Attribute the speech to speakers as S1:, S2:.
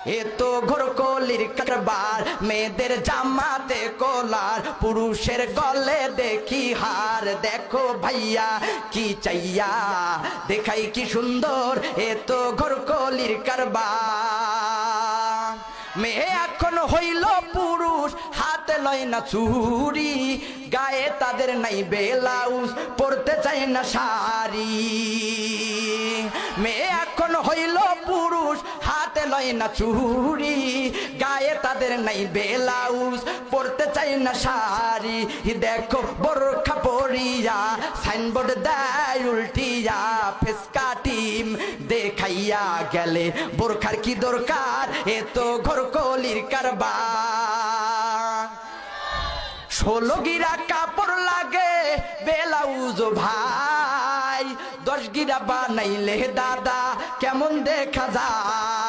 S1: এ তো ঘোরকলির কারবার, মেয়েদের জামাতে কলার, পুরুষের গলে দেখি হার। দেখো ভাইয়া কি চাইয়া দেখাই কি সুন্দর, এ তো ঘোরকলির কারবার। মেয়ে এখন হইল পুরুষ, হাতে লয় না চুরি, গায়ে তাদের নাই ব্লাউজ, পরতে চায় না শাড়ি। মেয়ে এখন হইল পুরুষ, হাতে লয় না চুরি, গায়ে তাদের নাই ব্লাউজ, পরতে চায় না শাড়ি। দেখো বোরখা পরিয়া সাইনবোর্ড দেয় উল্টিয়া, ফেসকা টিম দেখাইয়া গেলে বোরখার কি দরকার, এ তো ঘোরকলির কারবার। 16 গিরা কাপড় লাগে ব্লাউজ ভাই, 10 গিরা বানাইলে দাদা কেমন দেখা যায়।